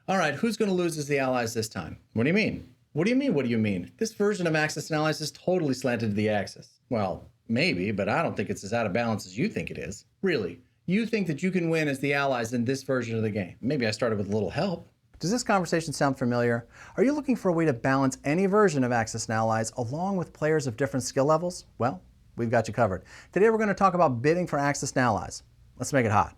All right, who's going to lose as the Allies this time? What do you mean? What do you mean? What do you mean? This version of Axis and Allies is totally slanted to the Axis. Well, maybe, but I don't think it's as out of balance as you think it is. Really, you think that you can win as the Allies in this version of the game. Maybe I started with a little help. Does this conversation sound familiar? Are you looking for a way to balance any version of Axis and Allies along with players of different skill levels? Well, we've got you covered. Today we're going to talk about bidding for Axis and Allies. Let's make it hot.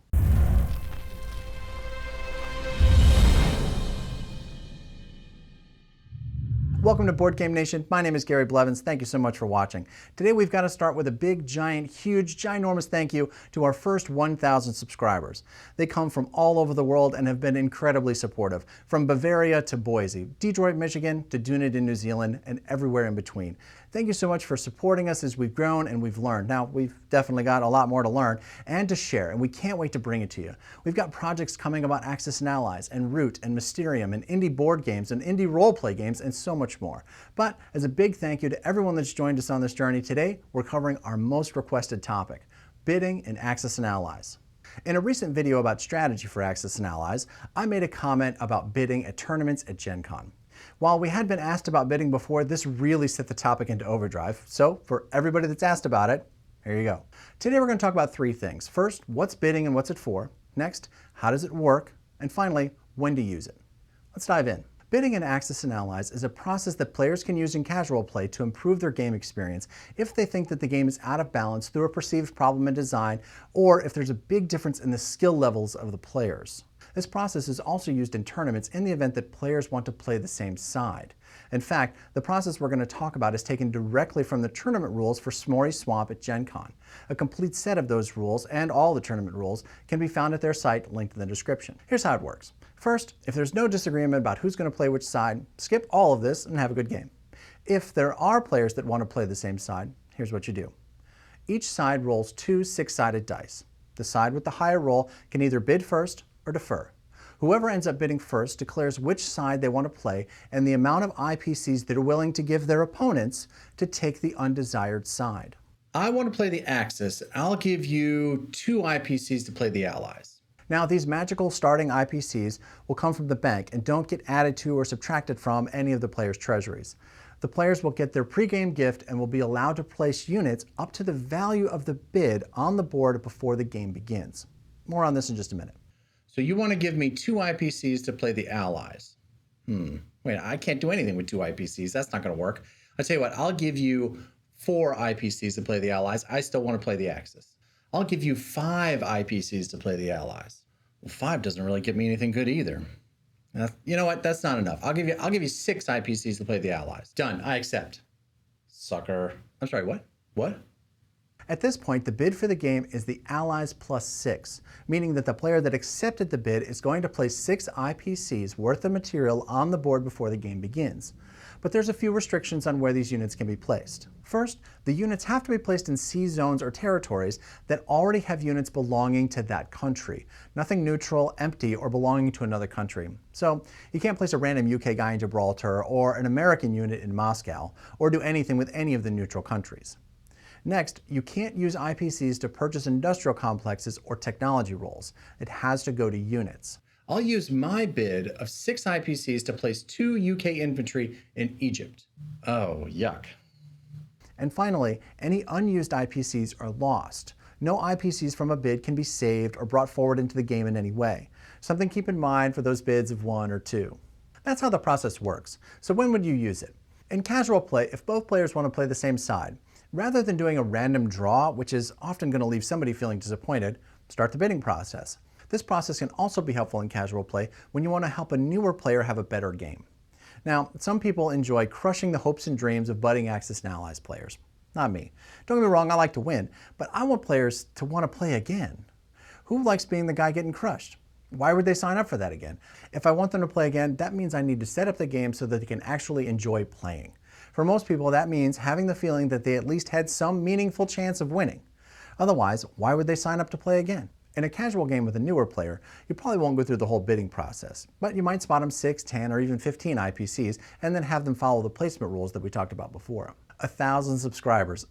Welcome to Board Game Nation. My name is Gary Blevins. Thank you so much for watching. Today we've got to start with a big, giant, huge, ginormous thank you to our first 1,000 subscribers. They come from all over the world and have been incredibly supportive, from Bavaria to Boise, Detroit, Michigan to Dunedin, New Zealand, and everywhere in between. Thank you so much for supporting us as we've grown and we've learned. Now, we've definitely got a lot more to learn and to share, and we can't wait to bring it to you. We've got projects coming about Axis and Allies and Root and Mysterium and indie board games and indie role-play games and so much more. But as a big thank you to everyone that's joined us on this journey today, we're covering our most requested topic, bidding in Axis and Allies. In a recent video about strategy for Axis and Allies, I made a comment about bidding at tournaments at Gen Con. While we had been asked about bidding before, this really set the topic into overdrive. So for everybody that's asked about it, here you go. Today we're going to talk about three things. First, what's bidding and what's it for? Next, how does it work? And finally, when to use it. Let's dive in. Bidding in Axis and Allies is a process that players can use in casual play to improve their game experience if they think that the game is out of balance through a perceived problem in design, or if there's a big difference in the skill levels of the players. This process is also used in tournaments in the event that players want to play the same side. In fact, the process we're going to talk about is taken directly from the tournament rules for S'more Swamp at Gen Con. A complete set of those rules and all the tournament rules can be found at their site, linked in the description. Here's how it works. First, if there's no disagreement about who's going to play which side, skip all of this and have a good game. If there are players that want to play the same side, here's what you do. Each side rolls two six-sided dice. The side with the higher roll can either bid first or defer. Whoever ends up bidding first declares which side they want to play and the amount of IPCs they're willing to give their opponents to take the undesired side. I want to play the Axis. I'll give you 2 IPCs to play the Allies. Now, these magical starting IPCs will come from the bank and don't get added to or subtracted from any of the players' treasuries. The players will get their pre-game gift and will be allowed to place units up to the value of the bid on the board before the game begins. More on this in just a minute. So you want to give me 2 IPCs to play the Allies. Wait, I can't do anything with 2 IPCs. That's not going to work. I'll tell you what, I'll give you 4 IPCs to play the Allies. I still want to play the Axis. I'll give you 5 IPCs to play the Allies. Well, 5 doesn't really get me anything good either. You know what? That's not enough. I'll give you 6 IPCs to play the Allies. Done. I accept. Sucker. I'm sorry, what? What? At this point, the bid for the game is the Allies plus 6, meaning that the player that accepted the bid is going to place 6 IPCs worth of material on the board before the game begins. But there's a few restrictions on where these units can be placed. First, the units have to be placed in sea zones or territories that already have units belonging to that country. Nothing neutral, empty, or belonging to another country. So you can't place a random UK guy in Gibraltar or an American unit in Moscow, or do anything with any of the neutral countries. Next, you can't use IPCs to purchase industrial complexes or technology roles. It has to go to units. I'll use my bid of 6 IPCs to place 2 UK infantry in Egypt. Oh, yuck. And finally, any unused IPCs are lost. No IPCs from a bid can be saved or brought forward into the game in any way. Something to keep in mind for those bids of 1 or 2. That's how the process works. So when would you use it? In casual play, if both players want to play the same side, rather than doing a random draw, which is often going to leave somebody feeling disappointed, start the bidding process. This process can also be helpful in casual play when you want to help a newer player have a better game. Now, some people enjoy crushing the hopes and dreams of budding Axis and Allies players. Not me. Don't get me wrong, I like to win, but I want players to want to play again. Who likes being the guy getting crushed? Why would they sign up for that again? If I want them to play again, that means I need to set up the game so that they can actually enjoy playing. For most people, that means having the feeling that they at least had some meaningful chance of winning. Otherwise, why would they sign up to play again? In a casual game with a newer player, you probably won't go through the whole bidding process, but you might spot them 6, 10, or even 15 IPCs and then have them follow the placement rules that we talked about before. 1,000 subscribers.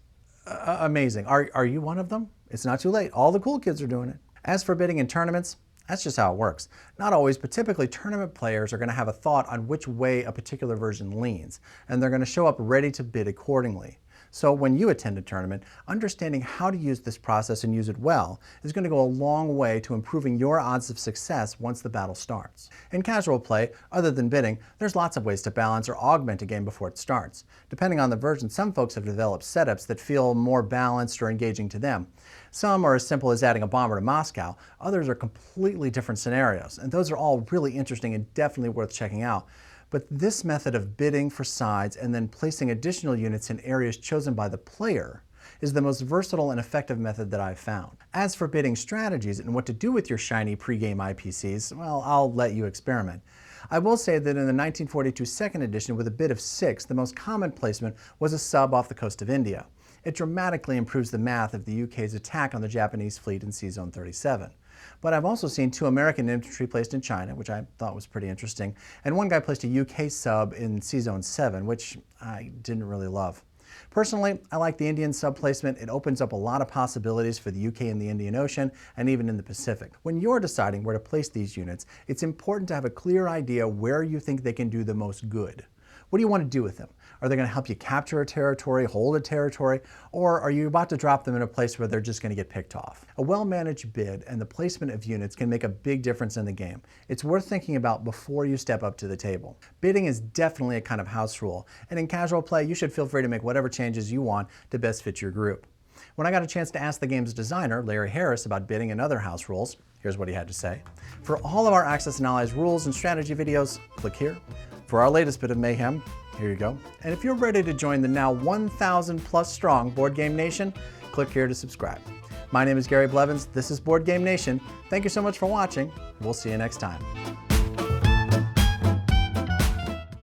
Amazing. Are you one of them? It's not too late. All the cool kids are doing it. As for bidding in tournaments, That's just how it works. Not always, but typically tournament players are going to have a thought on which way a particular version leans, and they're going to show up ready to bid accordingly. So when you attend a tournament, understanding how to use this process and use it well is going to go a long way to improving your odds of success once the battle starts. In casual play, other than bidding, there's lots of ways to balance or augment a game before it starts. Depending on the version, some folks have developed setups that feel more balanced or engaging to them. Some are as simple as adding a bomber to Moscow, others are completely different scenarios, and those are all really interesting and definitely worth checking out. But this method of bidding for sides and then placing additional units in areas chosen by the player is the most versatile and effective method that I've found. As for bidding strategies and what to do with your shiny pre-game IPCs, well, I'll let you experiment. I will say that in the 1942 second edition with a bid of 6, the most common placement was a sub off the coast of India. It dramatically improves the math of the UK's attack on the Japanese fleet in Sea Zone 37. But I've also seen 2 American infantry placed in China, which I thought was pretty interesting, and one guy placed a UK sub in Sea Zone 7, which I didn't really love. Personally, I like the Indian sub placement. It opens up a lot of possibilities for the UK in the Indian Ocean and even in the Pacific. When you're deciding where to place these units, it's important to have a clear idea where you think they can do the most good. What do you want to do with them? Are they going to help you capture a territory, hold a territory, or are you about to drop them in a place where they're just going to get picked off? A well-managed bid and the placement of units can make a big difference in the game. It's worth thinking about before you step up to the table. Bidding is definitely a kind of house rule, and in casual play, you should feel free to make whatever changes you want to best fit your group. When I got a chance to ask the game's designer, Larry Harris, about bidding and other house rules, here's what he had to say. For all of our Axis and Allies rules and strategy videos, click here. For our latest bit of mayhem, here you go. And if you're ready to join the now 1,000 plus strong Board Game Nation, click here to subscribe. My name is Gary Blevins. This is Board Game Nation. Thank you so much for watching. We'll see you next time.